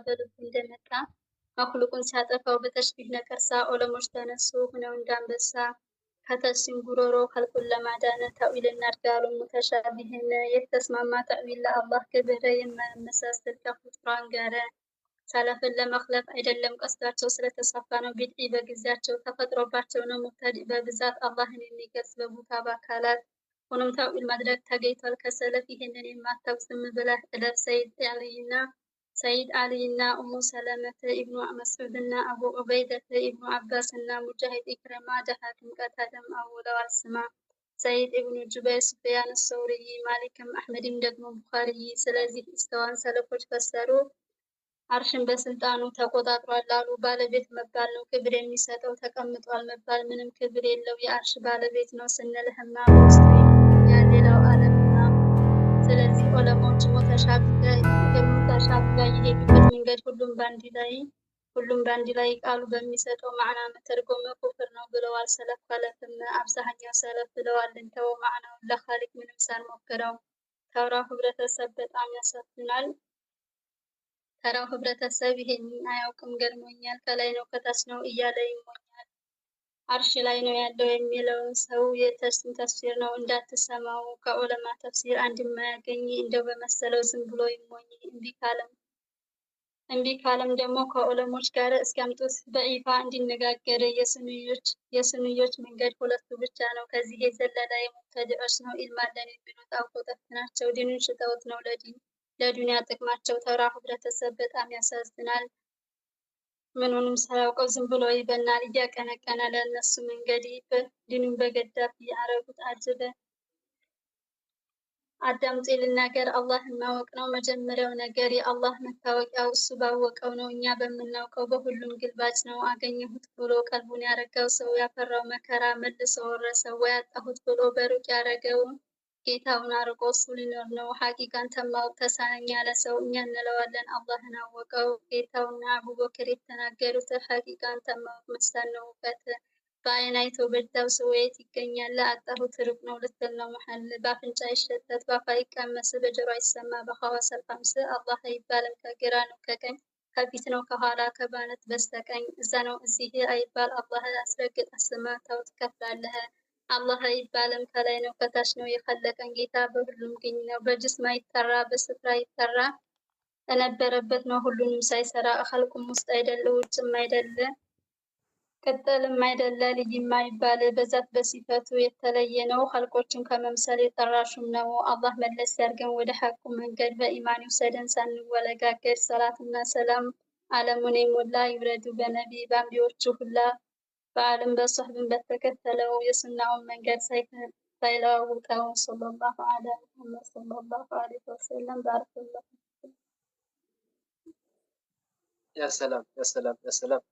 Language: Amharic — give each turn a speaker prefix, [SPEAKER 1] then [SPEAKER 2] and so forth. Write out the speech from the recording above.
[SPEAKER 1] በልቡ እንደመጣ መክሉቁን ሲያጠፋው በተሽቢህ ነቀርሳ ዑለሞች ተነሱ ሆነው እንዳንበሳ ከተሲም ጉሮሮ ከልቁን ለማዳነ ተዊልና እርጋሉ ሙተሻቢህን የተስማማ ተዊል ለአላህ ክብር የማመሳሰል ከፍጥሯን ጋር ሰለፍን ለመክለፍ አይደለም ቀስዳቸው ስለተሳፋ ነው። ቢድዒ በጊዜያቸው ተፈጥሮባቸው ነው። ሙብተዲዕ በብዛት አላህን የሚገልጽ በቦታ በአካላት ሆኖም ተዊል ማድረግ ተገኝቷል። ከሰለፍ ይህንን የማታውቅ ዝም ብለህ እለፍ። ሰይድ አሊና ኡሙ ሰለመተ ኢብኑ መስዑድና አቡ ዑበይደተ ኢብኑ አባስና ሙጃሂድ ኢክረማ ደሃክም ቀታደም አውለዋል ስማ። ሰይድ ኢብኑ ጁበይር ሱፊያን ሰውሪይ ማሊክም አሕመድም ደግሞ ቡኻሪይ። ስለዚህ እስተዋን ሰለፎች ፈሰሩ አርሽን በስልጣኑ ተቆጣጥሯል አሉ። ባለቤት መባል ነው ክብር የሚሰጠው፣ ተቀምጧል መባል ምንም ክብር የለው። የአርሽ ባለቤት ነው ስንልህማ በውስጡ ይገኛል ሌላው ዓለምና። ስለዚህ ዑለማዎች ሙተሻቢህ ጋር የሄዱበት መንገድ ሁሉም ባንዲ ላይ ቃሉ በሚሰጠው ማዕና መተርጎም ኩፍር ነው ብለዋል ሰለፍ። ከለፍም አብዛኛው ሰለፍ ብለዋል እንተው ማዕናውን ለኻሊቅ ምንም ሳንሞክረው። ተራው ህብረተሰብ በጣም ያሳዝናል። ተራው ህብረተሰብ ይሄንን አያውቅም ገርሞኛል። ከላይ ነው ከታች ነው እያለ ይሞኛል። አርሽ ላይ ነው ያለው የሚለውን ሰው ተፍሲር ነው እንዳትሰማው። ከዑለማ ተፍሲር አንድ የማያገኝ እንደው በመሰለው ዝም ብሎ ይሞኝ። እምቢ ካለም ደግሞ ከዑለሞች ጋር እስኪያምጡት በይፋ እንዲነጋገር። የሱንዮች መንገድ ሁለቱ ብቻ ነው። ከዚህ የዘለለ የሙብተዲዖች ነው። ኢልም አለን የሚሉት አውቀው ጠፍ ናቸው። ዲኑን ሽጠውት ነው ለዱንያ ጥቅማቸው። ተራ ህብረተሰብ በጣም ያሳዝናል። ምኑንም ሳያውቀው ዝም ብሎ ይበናል እያቀነቀነ ለእነሱ መንገድ ዲኑን በገዳፍ ያረጉት አጅበ። አዳምጤ ልናገር አላህን ማወቅ ነው መጀመሪያው ነገር። የአላህ መታወቂያው እሱ ባወቀው ነው፣ እኛ በምናውቀው በሁሉም ግልባጭ ነው። አገኘሁት ብሎ ቀልቡን ያረጋው ሰው ያፈራው መከራ መልሶ ወረሰው። ወይ አጣሁት ብሎ በሩቅ ያረገው ጌታውን አርቆ እሱ ሊኖር ነው። ሐቂቃን ተማውቅ ተሳነኝ ያለ ሰው እኛ እንለዋለን አላህን አወቀው። ጌታውና አቡበክር የተናገሩት ሐቂቃን ተማውቅ መሳን ነው እውቀት። በአይን አይቶ በዳው ሰው የት ይገኛል? አጣሁት ሩቅ ነው ልትል ነው መሐል። በአፍንጫ ይሸተት በአፍ አይቀመስ በጆሮ አይሰማ በሐዋሰል ኸምስ። አላህ አይባልም ከግራ ነው ከቀኝ ከፊት ነው ከኋላ ከባነት በስተቀኝ። እዛ ነው እዚህ አይባል አላህ አስረግጥ አስማ ተው ትከፍላለህ። አላህ አይባልም ከላይ ነው ከታች ነው የኸለቀን ጌታ በሁሉም ግኝ ነው። በጅስም አይጠራ በስፍራ ይጠራ እነበረበት ነው ሁሉንም ሳይሰራ። ኸልቁም ውስጥ አይደለ ውጭም አይደለ ቅጠልም አይደለ ልይም አይባል በዛት በሲፈቱ የተለየ ነው። ኸልቆችን ከመምሰል የጠራሹም ነው። አላህ መለስ ያርገን ወደ ሐቁ መንገድ በኢማን ይውሰደን ሳንወለጋገድ። ሰላትና ሰላም ዓለሙን የሞላ ይውረዱ በነቢ በአንቢዎቹ ሁላ በዓለም በሶሕብን በተከተለው የሱናውን መንገድ ሳይለዋውጠው ሰለላሁ ዐላ ሙሐመድ ሰለላሁ ዐለይሂ ወሰለም። ባረከላሁ።
[SPEAKER 2] ያ ሰላም ያ ሰላም ያ ሰላም